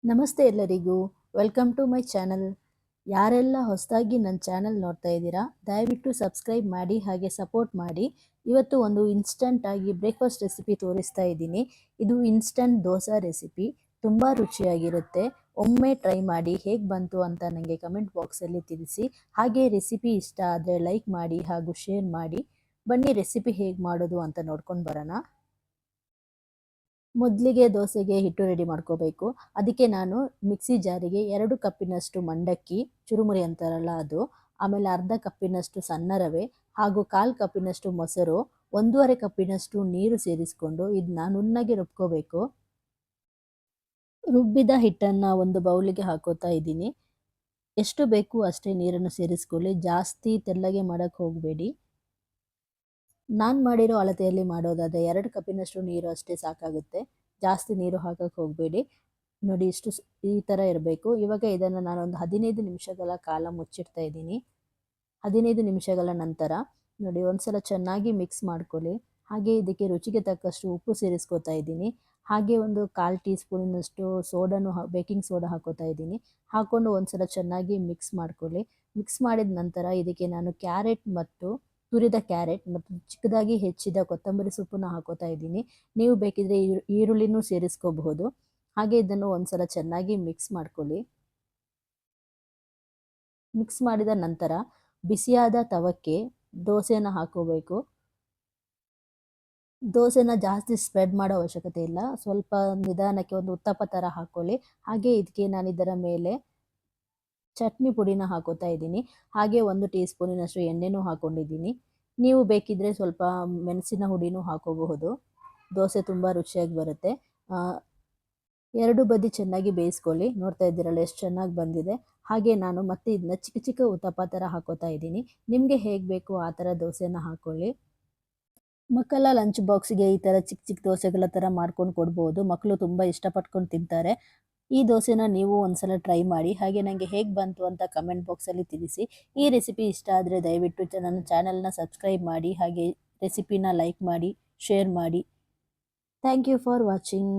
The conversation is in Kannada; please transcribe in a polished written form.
ನಮಸ್ತೆ ಎಲ್ಲರಿಗೂ. Welcome to my channel. ಯಾರೆಲ್ಲ ಹೊಸದಾಗಿ ನನ್ನ ಚಾನಲ್ ನೋಡ್ತಾ ಇದ್ದೀರಾ, ದಯವಿಟ್ಟು ಸಬ್ಸ್ಕ್ರೈಬ್ ಮಾಡಿ ಹಾಗೆ ಸಪೋರ್ಟ್ ಮಾಡಿ. ಇವತ್ತು ಒಂದು ಇನ್ಸ್ಟಂಟ್ ಆಗಿ ಬ್ರೇಕ್ಫಾಸ್ಟ್ ರೆಸಿಪಿ ತೋರಿಸ್ತಾ ಇದ್ದೀನಿ. ಇದು ಇನ್ಸ್ಟಂಟ್ ದೋಸೆ ರೆಸಿಪಿ. ತುಂಬ ರುಚಿಯಾಗಿರುತ್ತೆ. ಒಮ್ಮೆ ಟ್ರೈ ಮಾಡಿ ಹೇಗೆ ಬಂತು ಅಂತ ನನಗೆ ಕಮೆಂಟ್ ಬಾಕ್ಸಲ್ಲಿ ತಿಳಿಸಿ. ಹಾಗೆ ರೆಸಿಪಿ ಇಷ್ಟ ಆದರೆ ಲೈಕ್ ಮಾಡಿ ಹಾಗೂ ಶೇರ್ ಮಾಡಿ. ಬನ್ನಿ ರೆಸಿಪಿ ಹೇಗೆ ಮಾಡೋದು ಅಂತ ನೋಡ್ಕೊಂಡು ಬರೋಣ. ಮೊದಲಿಗೆ ದೋಸೆಗೆ ಹಿಟ್ಟು ರೆಡಿ ಮಾಡ್ಕೋಬೇಕು. ಅದಕ್ಕೆ ನಾನು ಮಿಕ್ಸಿ ಜಾರಿಗೆ 2 ಕಪ್ಪಿನಷ್ಟು ಮಂಡಕ್ಕಿ, ಚುರುಮುರಿ ಅಂತಾರಲ್ಲ ಅದು, ಆಮೇಲೆ ಅರ್ಧ ಕಪ್ಪಿನಷ್ಟು ಸಣ್ಣ ರವೆ ಹಾಗೂ 1/4 ಕಪ್ಪಿನಷ್ಟು ಮೊಸರು, 1.5 ಕಪ್ಪಿನಷ್ಟು ನೀರು ಸೇರಿಸ್ಕೊಂಡು ಇದನ್ನ ನುಣ್ಣಗೆ ರುಬ್ಕೋಬೇಕು. ರುಬ್ಬಿದ ಹಿಟ್ಟನ್ನು ಒಂದು ಬೌಲಿಗೆ ಹಾಕೋತಾ ಇದ್ದೀನಿ. ಎಷ್ಟು ಬೇಕು ಅಷ್ಟೇ ನೀರನ್ನು ಸೇರಿಸ್ಕೊಳ್ಳಿ, ಜಾಸ್ತಿ ತೆಳ್ಳಗೆ ಮಾಡೋಕ್ಕೆ ಹೋಗಬೇಡಿ. ನಾನು ಮಾಡಿರೋ ಅಳತೆಯಲ್ಲಿ ಮಾಡೋದಾದರೆ 2 ಕಪ್ಪಿನಷ್ಟು ನೀರು ಅಷ್ಟೇ ಸಾಕಾಗುತ್ತೆ. ಜಾಸ್ತಿ ನೀರು ಹಾಕಕ್ಕೆ ಹೋಗಬೇಡಿ. ನೋಡಿ ಈ ಥರ ಇರಬೇಕು. ಇವಾಗ ಇದನ್ನು ನಾನೊಂದು 15 ನಿಮಿಷಗಳ ಕಾಲ ಮುಚ್ಚಿಡ್ತಾ ಇದ್ದೀನಿ. 15 ನಿಮಿಷಗಳ ನಂತರ ನೋಡಿ ಒಂದ್ಸಲ ಚೆನ್ನಾಗಿ ಮಿಕ್ಸ್ ಮಾಡ್ಕೊಳ್ಳಿ. ಹಾಗೆ ಇದಕ್ಕೆ ರುಚಿಗೆ ತಕ್ಕಷ್ಟು ಉಪ್ಪು ಸೇರಿಸ್ಕೋತಾ ಇದ್ದೀನಿ. ಹಾಗೆ ಒಂದು 1/4 ಟೀ ಸ್ಪೂನಿನಷ್ಟು ಬೇಕಿಂಗ್ ಸೋಡಾ ಹಾಕೋತಾ ಇದ್ದೀನಿ. ಹಾಕ್ಕೊಂಡು ಒಂದ್ಸಲ ಚೆನ್ನಾಗಿ ಮಿಕ್ಸ್ ಮಾಡ್ಕೊಳ್ಳಿ. ಮಿಕ್ಸ್ ಮಾಡಿದ ನಂತರ ಇದಕ್ಕೆ ನಾನು ತುರಿದ ಕ್ಯಾರೆಟ್ ಮತ್ತು ಚಿಕ್ಕದಾಗಿ ಹೆಚ್ಚಿದ ಕೊತ್ತಂಬರಿ ಸೊಪ್ಪನ್ನು ಹಾಕೋತಾ ಇದ್ದೀನಿ. ನೀವು ಬೇಕಿದ್ರೆ ಈರುಳ್ಳಿನೂ ಸೇರಿಸ್ಕೋಬಹುದು. ಹಾಗೆ ಇದನ್ನು ಒಂದ್ಸಲ ಚೆನ್ನಾಗಿ ಮಿಕ್ಸ್ ಮಾಡ್ಕೊಳ್ಳಿ. ಮಿಕ್ಸ್ ಮಾಡಿದ ನಂತರ ಬಿಸಿಯಾದ ತವಕ್ಕೆ ದೋಸೆನ ಹಾಕೋಬೇಕು. ದೋಸೆನ ಜಾಸ್ತಿ ಸ್ಪ್ರೆಡ್ ಮಾಡೋ ಅವಶ್ಯಕತೆ ಇಲ್ಲ, ಸ್ವಲ್ಪ ನಿಧಾನಕ್ಕೆ ಒಂದು ಉತ್ತಪ್ಪ ಥರ ಹಾಕ್ಕೊಳ್ಳಿ. ಹಾಗೆ ಇದಕ್ಕೆ ನಾನು ಇದರ ಮೇಲೆ ಚಟ್ನಿ ಪುಡಿನ ಹಾಕೋತಾ ಇದ್ದೀನಿ. ಹಾಗೆ 1 ಟೀ ಸ್ಪೂನಿನಷ್ಟು ಎಣ್ಣೆನೂ ಹಾಕ್ಕೊಂಡಿದ್ದೀನಿ. ನೀವು ಬೇಕಿದ್ದರೆ ಸ್ವಲ್ಪ ಮೆಣಸಿನ ಹುಡಿನೂ ಹಾಕೋಬಹುದು. ದೋಸೆ ತುಂಬ ರುಚಿಯಾಗಿ ಬರುತ್ತೆ. 2 ಬದಿ ಚೆನ್ನಾಗಿ ಬೇಯಿಸ್ಕೊಳ್ಳಿ. ನೋಡ್ತಾ ಇದ್ದೀರಲ್ಲ ಎಷ್ಟು ಚೆನ್ನಾಗಿ ಬಂದಿದೆ. ಹಾಗೆ ನಾನು ಮತ್ತೆ ಇದನ್ನ ಚಿಕ್ಕ ಚಿಕ್ಕ ಉತ್ತಪ್ಪ ಥರ ಹಾಕೋತಾ ಇದ್ದೀನಿ. ನಿಮಗೆ ಹೇಗೆ ಬೇಕು ಆ ಥರ ದೋಸೆನ ಹಾಕ್ಕೊಳ್ಳಿ. ಮಕ್ಕಳ ಲಂಚ್ ಬಾಕ್ಸಿಗೆ ಈ ಥರ ಚಿಕ್ಕ ಚಿಕ್ಕ ದೋಸೆಗಳ ಥರ ಮಾಡ್ಕೊಂಡು ಕೊಡ್ಬೋದು. ಮಕ್ಕಳು ತುಂಬ ಇಷ್ಟಪಟ್ಕೊಂಡು ತಿಂತಾರೆ. ಈ ದೋಸೆನ ನೀವು ಒಂದ್ಸಲ ಟ್ರೈ ಮಾಡಿ. ಹಾಗೆ ನನಗೆ ಹೇಗೆ ಬಂತು ಅಂತ ಕಮೆಂಟ್ ಬಾಕ್ಸಲ್ಲಿ ತಿಳಿಸಿ. ಈ ರೆಸಿಪಿ ಇಷ್ಟ ಆದರೆ ದಯವಿಟ್ಟು ನನ್ನ ಚಾನಲ್ನ ಸಬ್ಸ್ಕ್ರೈಬ್ ಮಾಡಿ. ಹಾಗೆ ರೆಸಿಪಿನ ಲೈಕ್ ಮಾಡಿ, ಶೇರ್ ಮಾಡಿ. Thank you for watching.